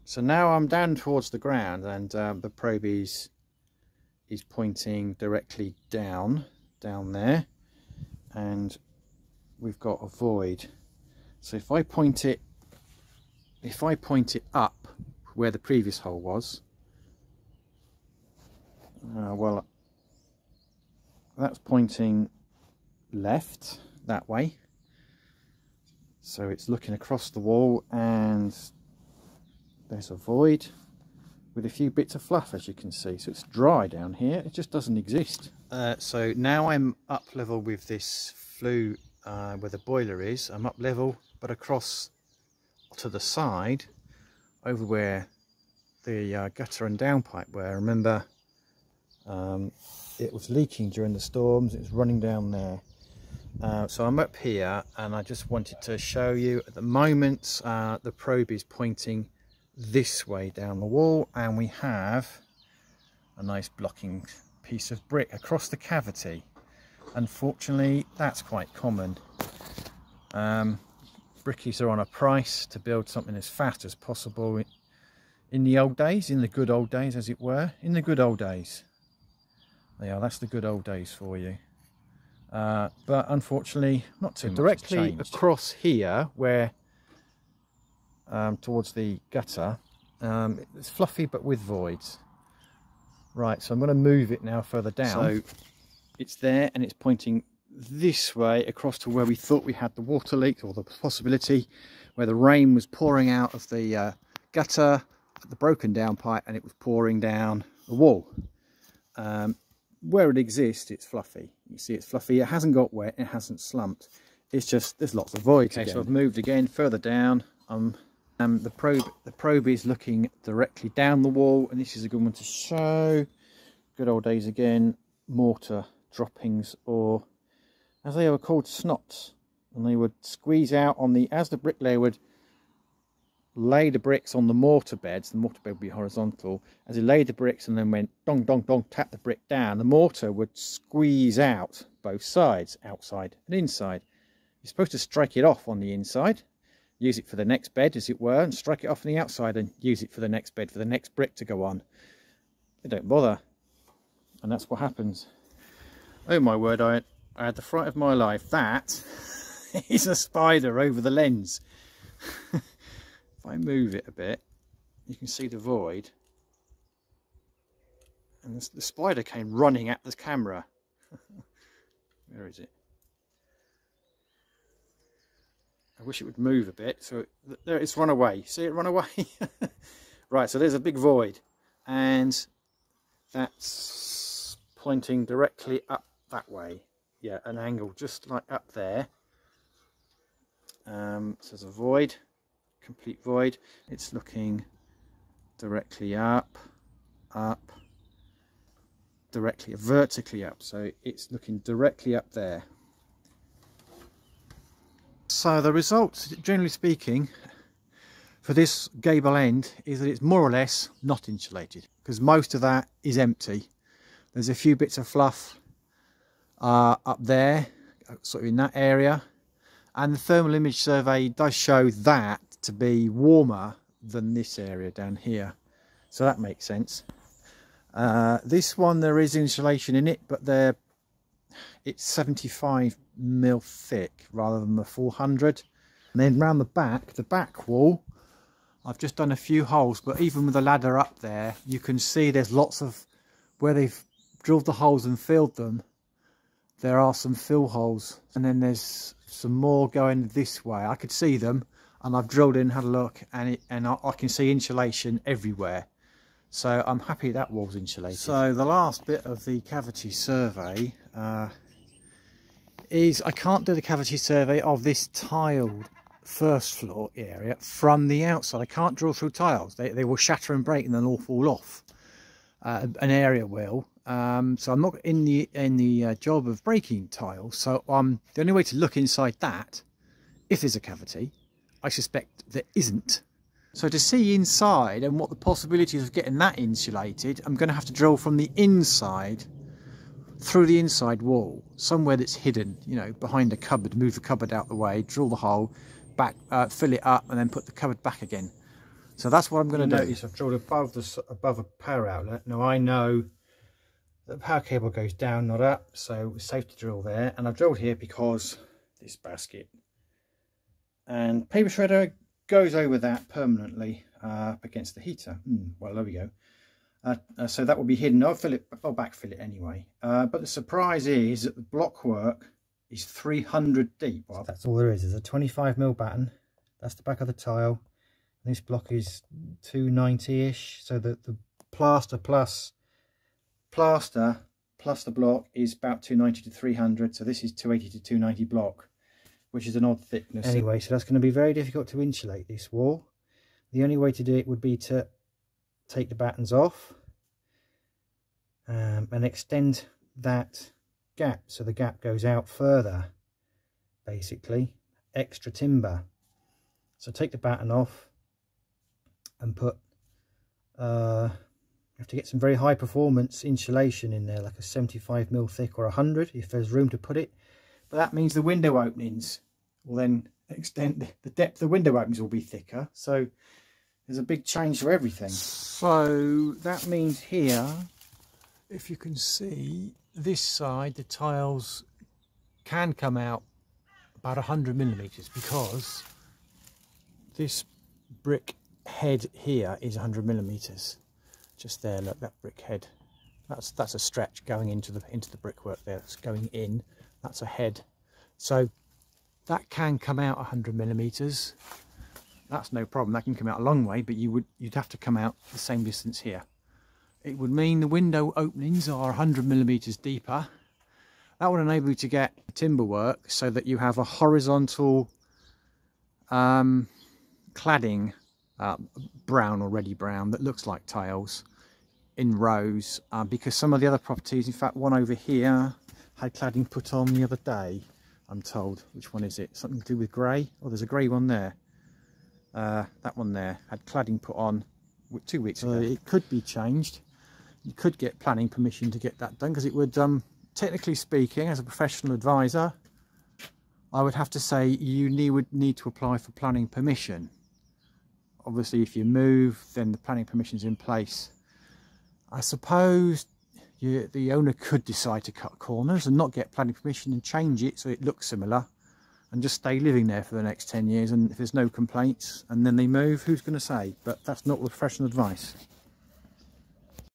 So now I'm down towards the ground, and the probe is pointing directly down there, and we've got a void. So if I point it up where the previous hole was, well, that's pointing left that way, so it's looking across the wall, and there's a void with a few bits of fluff, as you can see. So it's dry down here, it just doesn't exist. So now I'm up level with this flue where the boiler is. I'm up level, but across to the side over where the gutter and downpipe were, remember, it was leaking during the storms, it was running down there. So I'm up here, and I just wanted to show you, at the moment the probe is pointing this way down the wall, and we have a nice blocking piece of brick across the cavity. Unfortunately, that's quite common. Brickies are on a price to build something as fast as possible in the old days, in the good old days, as it were. In the good old days. They are, that's the good old days for you. But unfortunately, not too much directly across here, where towards the gutter, it's fluffy but with voids. Right, so I'm going to move it now further down. So it's there, and it's pointing this way across to where we thought we had the water leak, or the possibility, where the rain was pouring out of the gutter, the broken down pipe, and it was pouring down the wall. Where it exists, it's fluffy. You see, it's fluffy. It hasn't got wet. It hasn't slumped. It's just there's lots of voids. Okay, so I've moved again further down. The probe is looking directly down the wall, and this is a good one to show. Good old days again. Mortar droppings, or as they were called, snots, and they would squeeze out on the, as the bricklayer would lay the bricks on the mortar beds. The mortar bed would be horizontal. As he laid the bricks and then went dong dong dong, tap the brick down, the mortar would squeeze out both sides, outside and inside. You're supposed to strike it off on the inside, use it for the next bed, as it were, and strike it off on the outside and use it for the next bed, for the next brick to go on. They don't bother, and that's what happens. Oh my word, I had the fright of my life. That is a spider over the lens. If I move it a bit, you can see the void, and the spider came running at the camera. Where is it? I wish it would move a bit. So there, it's run away. See it run away? Right, so there's a big void, and that's pointing directly up that way. Yeah, an angle just like up there. So there's a void, complete void. It's looking directly up, directly, vertically up. So it's looking directly up there. So the result, generally speaking, for this gable end is that it's more or less not insulated, because most of that is empty. There's a few bits of fluff up there, sort of in that area, and the thermal image survey does show that to be warmer than this area down here, so that makes sense. This one, there is insulation in it, but it's 75mm thick rather than the 400. And then round the back wall, I've just done a few holes, but even with the ladder up there, you can see there's lots of, where they've drilled the holes and filled them, there are some fill holes, and then there's some more going this way. I could see them, and I've drilled in, had a look, and I can see insulation everywhere. So I'm happy that wall's insulated. So the last bit of the cavity survey is, I can't do the cavity survey of this tiled first floor area from the outside. I can't drill through tiles. They will shatter and break and then all fall off. An area will. So I'm not in the job of breaking tiles. So the only way to look inside that, if there's a cavity, I suspect there isn't. So to see inside and what the possibilities of getting that insulated, I'm going to have to drill from the inside through the inside wall, somewhere that's hidden, you know, behind a cupboard. Move the cupboard out the way, drill the hole, back, fill it up, and then put the cupboard back again. So that's what I'm going to do. Notice I've drilled above a power outlet. Now I know that the power cable goes down, not up, so it's safe to drill there. And I've drilled here because this basket and paper shredder goes over that permanently up against the heater. Well, there we go. So that will be hidden. I'll backfill it anyway. But the surprise is that the block work is 300 deep. Well, that's all there is. There's a 25mm batten. That's the back of the tile. This block is 290-ish. So that the plaster plus the block is about 290 to 300. So this is 280 to 290 block, which is an odd thickness. Anyway, so that's going to be very difficult to insulate this wall. The only way to do it would be to take the battens off and extend that gap so the gap goes out further, basically. Extra timber. So take the batten off and put you have to get some very high performance insulation in there, like a 75mm thick or 100 if there's room to put it. But that means the window openings will then extend, the depth of the window openings will be thicker, so there's a big change for everything. So that means here, if you can see, this side the tiles can come out about 100mm because this brick head here is 100mm. Just there, look, that brick head. That's a stretch going into the brickwork there. It's going in. That's a head. So that can come out 100mm. That's no problem. That can come out a long way, but you'd have to come out the same distance here. It would mean the window openings are 100mm deeper. That would enable you to get timber work so that you have a horizontal cladding, brown or ready brown, that looks like tiles in rows, because some of the other properties, in fact one over here, had cladding put on the other day, I'm told. Which one is it? Something to do with grey? Oh, there's a grey one there. That one there had cladding put on 2 weeks ago. It could be changed. You could get planning permission to get that done, because it would, technically speaking, as a professional advisor, I would have to say you would need to apply for planning permission. Obviously if you move, then the planning permission's in place. I suppose the owner could decide to cut corners and not get planning permission and change it so it looks similar, and just stay living there for the next 10 years, and if there's no complaints and then they move, who's going to say? But that's not professional advice.